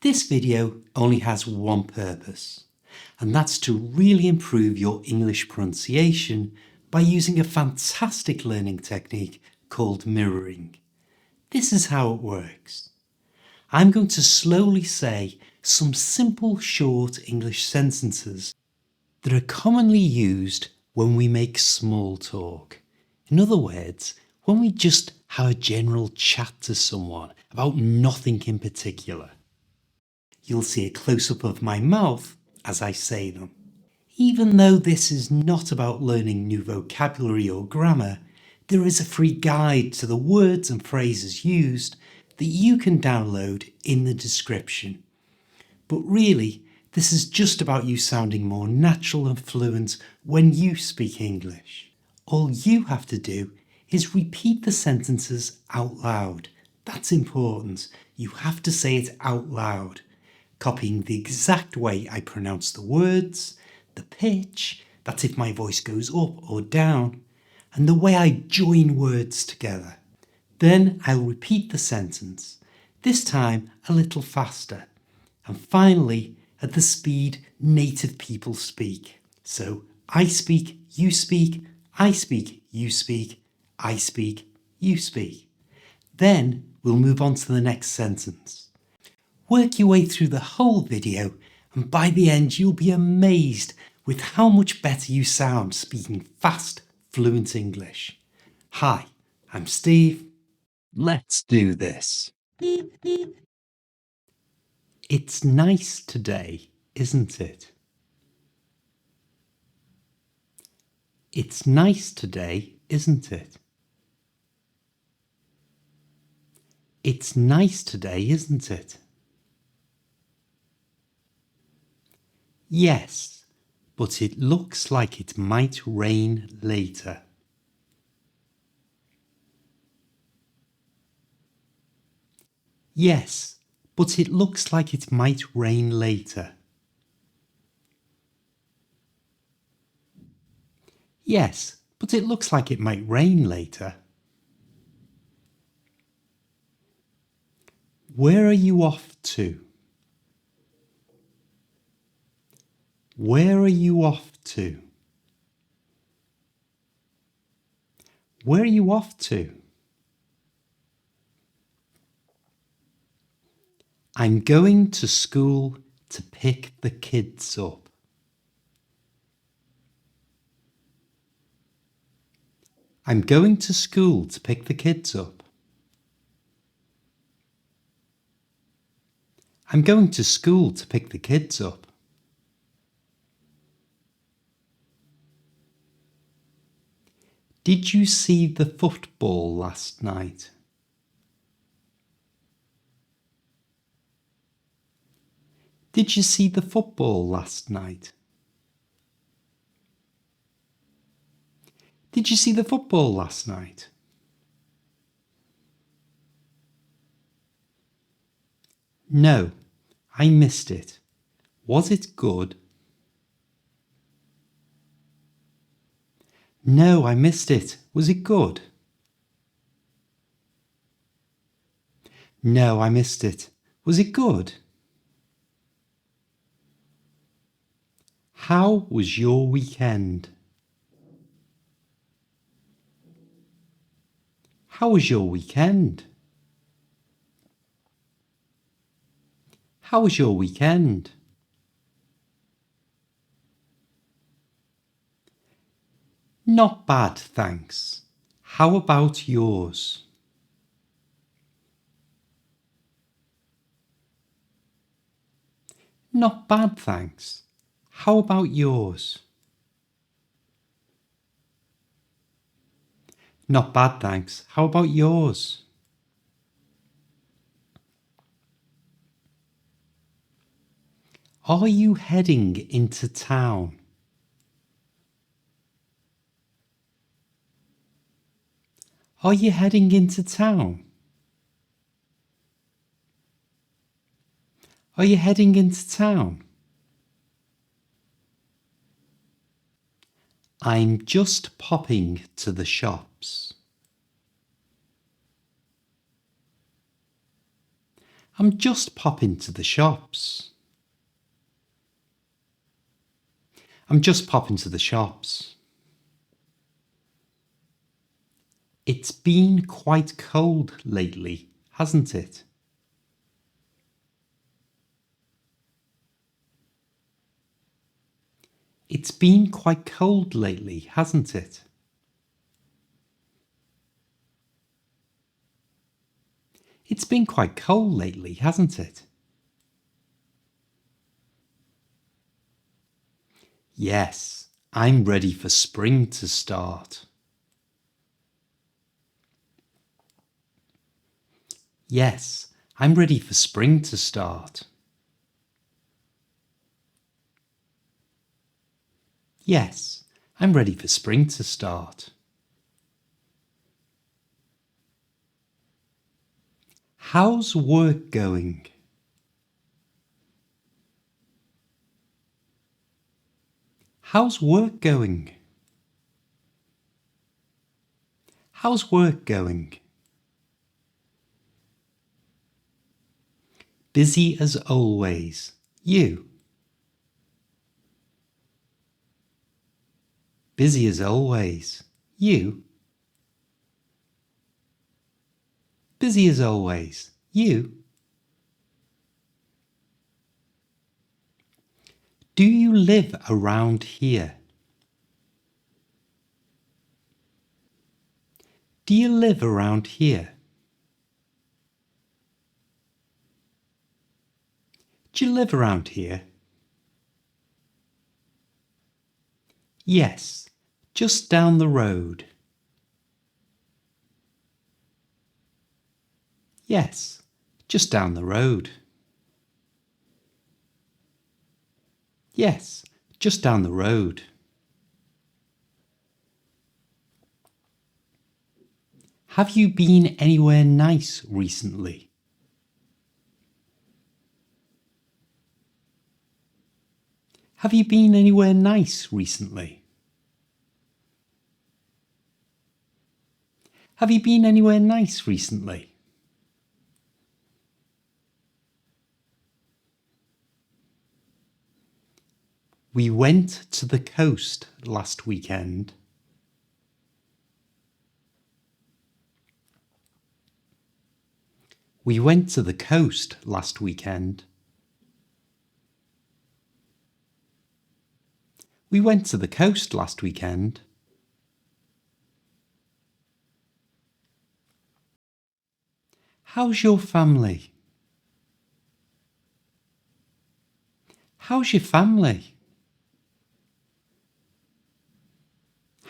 This video only has one purpose, and that's to really improve your English pronunciation by using a fantastic learning technique called mirroring. This is how it works. I'm going to slowly say some simple short English sentences that are commonly used when we make small talk. In other words, when we just have a general chat to someone about nothing in particular. You'll see a close-up of my mouth as I say them. Even though this is not about learning new vocabulary or grammar, there is a free guide to the words and phrases used that you can download in the description. But really, this is just about you sounding more natural and fluent when you speak English. All you have to do is repeat the sentences out loud. That's important. You have to say it out loud, copying the exact way I pronounce the words, the pitch, that's if my voice goes up or down, and the way I join words together. Then I'll repeat the sentence, this time a little faster, and finally at the speed native people speak. So I speak, you speak, I speak, you speak, I speak, you speak. Then we'll move on to the next sentence. Work your way through the whole video, and by the end you'll be amazed with how much better you sound speaking fast, fluent English. Hi, I'm Steve. Let's do this. It's nice today, isn't it? It's nice today, isn't it? It's nice today, isn't it? Yes, but it looks like it might rain later. Yes, but it looks like it might rain later. Yes, but it looks like it might rain later. Where are you off to? Where are you off to? Where are you off to? I'm going to school to pick the kids up. I'm going to school to pick the kids up. I'm going to school to pick the kids up. Did you see the football last night? Did you see the football last night? Did you see the football last night? No, I missed it. Was it good? No, I missed it. Was it good? No, I missed it. Was it good? How was your weekend? How was your weekend? How was your weekend? Not bad, thanks. How about yours? Not bad, thanks. How about yours? Not bad, thanks. How about yours? Are you heading into town? Are you heading into town? Are you heading into town? I'm just popping to the shops. I'm just popping to the shops. I'm just popping to the shops. It's been quite cold lately, hasn't it? It's been quite cold lately, hasn't it? It's been quite cold lately, hasn't it? Yes, I'm ready for spring to start. Yes, I'm ready for spring to start. Yes, I'm ready for spring to start. How's work going? How's work going? How's work going? Busy as always. You? Busy as always. You? Busy as always. You? Do you live around here? Do you live around here? Do you live around here? Yes, just down the road. Yes, just down the road. Yes, just down the road. Have you been anywhere nice recently? Have you been anywhere nice recently? Have you been anywhere nice recently? We went to the coast last weekend. We went to the coast last weekend. We went to the coast last weekend. How's your family? How's your family?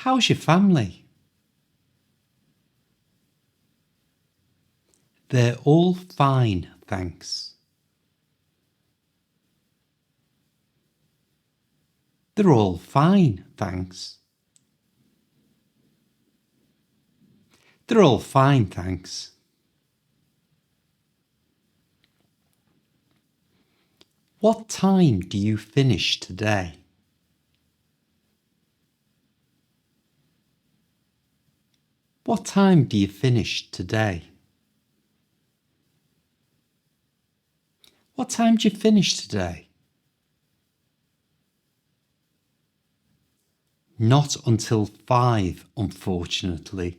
How's your family? They're all fine, thanks. They're all fine, thanks. They're all fine, thanks. What time do you finish today? What time do you finish today? What time do you finish today? Not until 5, unfortunately.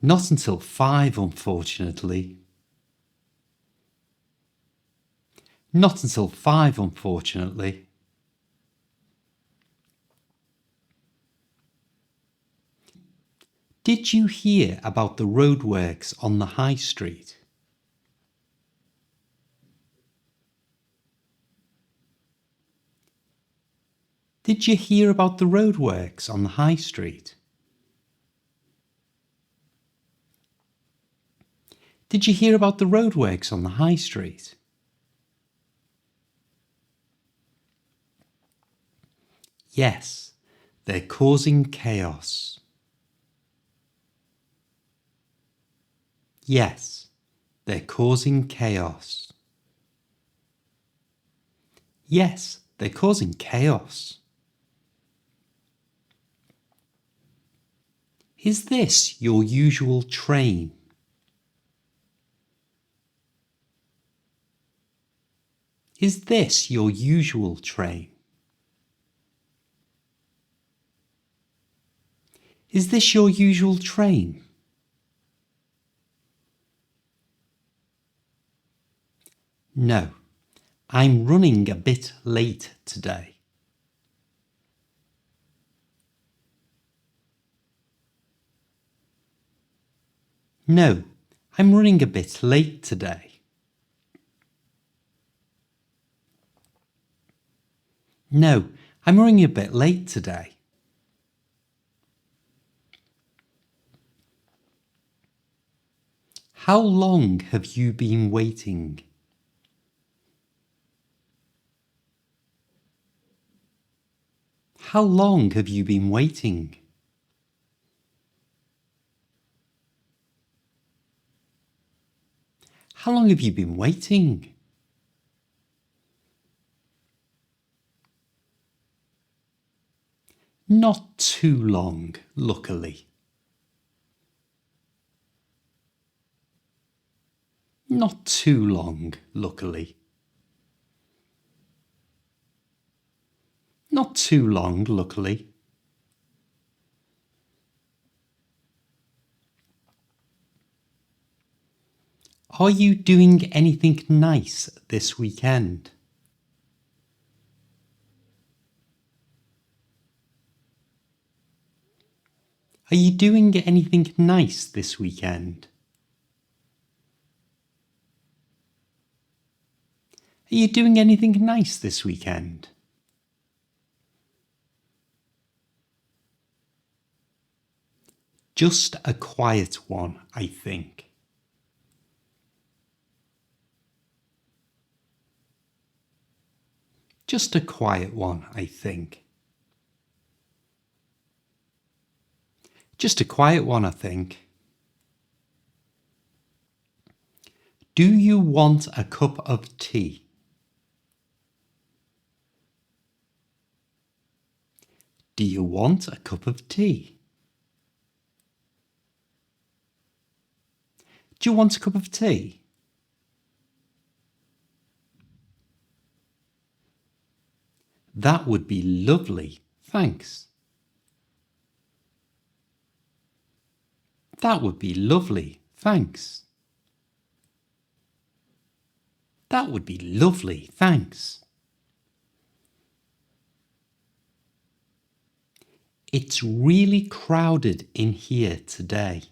Not until 5, unfortunately. Not until 5, unfortunately. Did you hear about the roadworks on the high street? Did you hear about the roadworks on the high street? Did you hear about the roadworks on the high street? Yes, they're causing chaos. Yes, they're causing chaos. Yes, they're causing chaos. Is this your usual train? Is this your usual train? Is this your usual train? No, I'm running a bit late today. No, I'm running a bit late today. No, I'm running a bit late today. How long have you been waiting? How long have you been waiting? How long have you been waiting? Not too long, luckily. Not too long, luckily. Not too long, luckily. Are you doing anything nice this weekend? Are you doing anything nice this weekend? Are you doing anything nice this weekend? Just a quiet one, I think. Just a quiet one, I think. Just a quiet one, I think. Do you want a cup of tea? Do you want a cup of tea? Do you want a cup of tea? That would be lovely, thanks. That would be lovely, thanks. That would be lovely, thanks. It's really crowded in here today.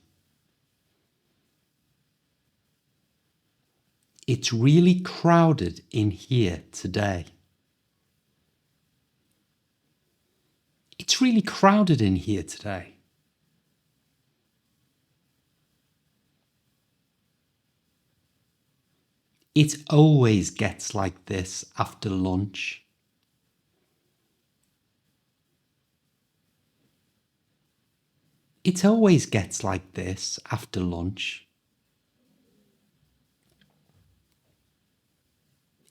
It's really crowded in here today. It's really crowded in here today. It always gets like this after lunch. It always gets like this after lunch.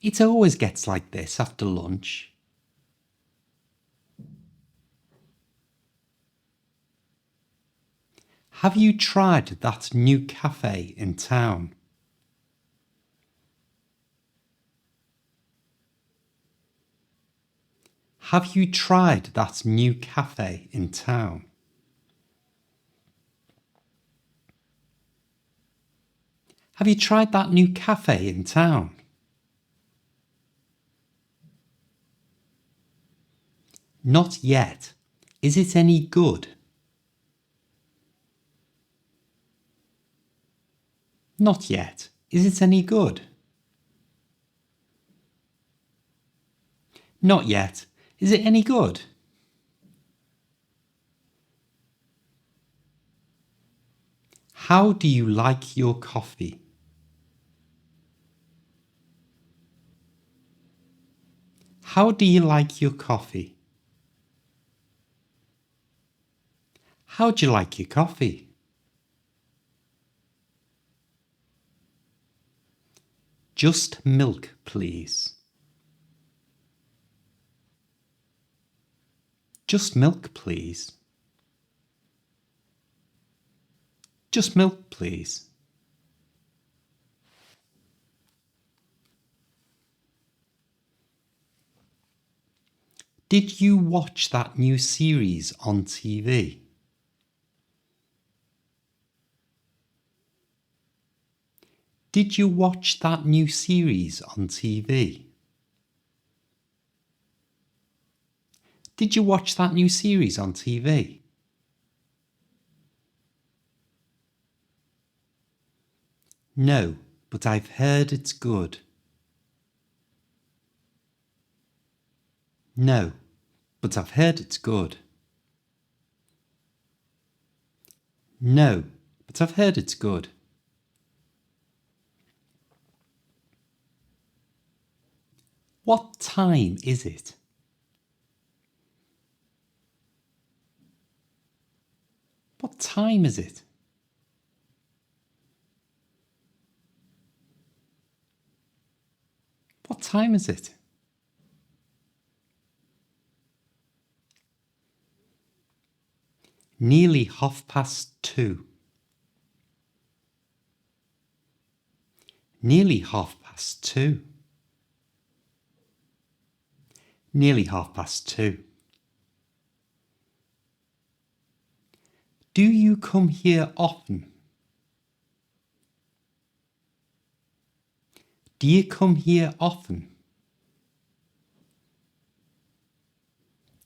It always gets like this after lunch. Have you tried that new cafe in town? Have you tried that new cafe in town? Have you tried that new cafe in town? Not yet. Is it any good? Not yet. Is it any good? Not yet. Is it any good? How do you like your coffee? How do you like your coffee? How do you like your coffee? Just milk, please. Just milk, please. Just milk, please. Did you watch that new series on TV? Did you watch that new series on TV? Did you watch that new series on TV? No, but I've heard it's good. No, but I've heard it's good. No, but I've heard it's good. What time is it? What time is it? What time is it? Nearly 2:30. Nearly 2:30. Nearly 2:30. Do you come here often? Do you come here often?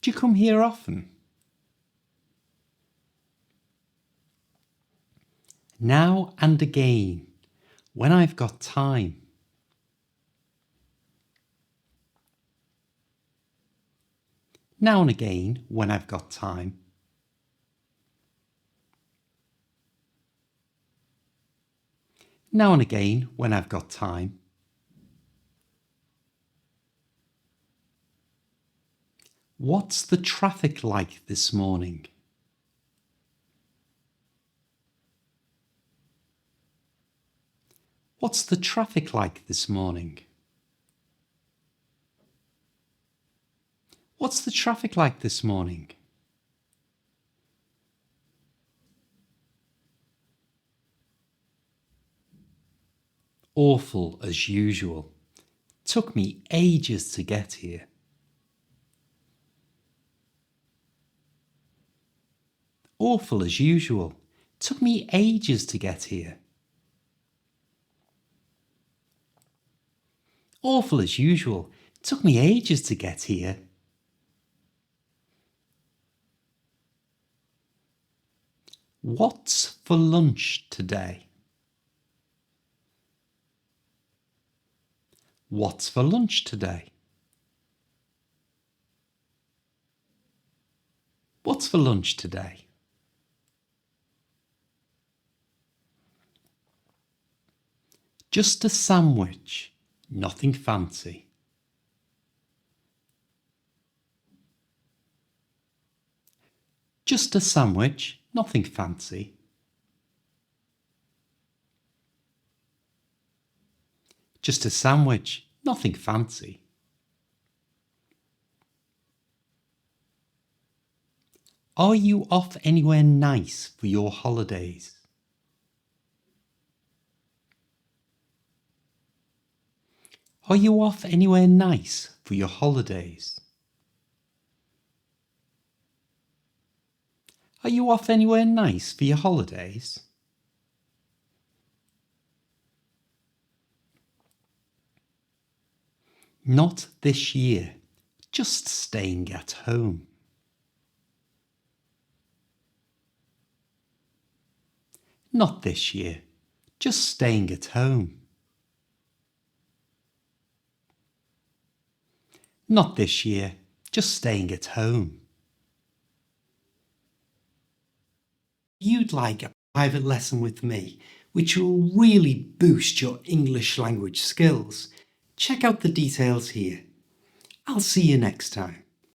Do you come here often? Now and again, when I've got time. Now and again, when I've got time. Now and again, when I've got time. What's the traffic like this morning? What's the traffic like this morning? What's the traffic like this morning? Awful as usual. Took me ages to get here. Awful as usual. Took me ages to get here. Awful as usual. Took me ages to get here. What's for lunch today? What's for lunch today? What's for lunch today? Just a sandwich, nothing fancy. Just a sandwich, nothing fancy. Just a sandwich, nothing fancy. Are you off anywhere nice for your holidays? Are you off anywhere nice for your holidays? Are you off anywhere nice for your holidays? Not this year, just staying at home. Not this year, just staying at home. Not this year, just staying at home. If you'd like a private lesson with me, which will really boost your English language skills, check out the details here. I'll see you next time.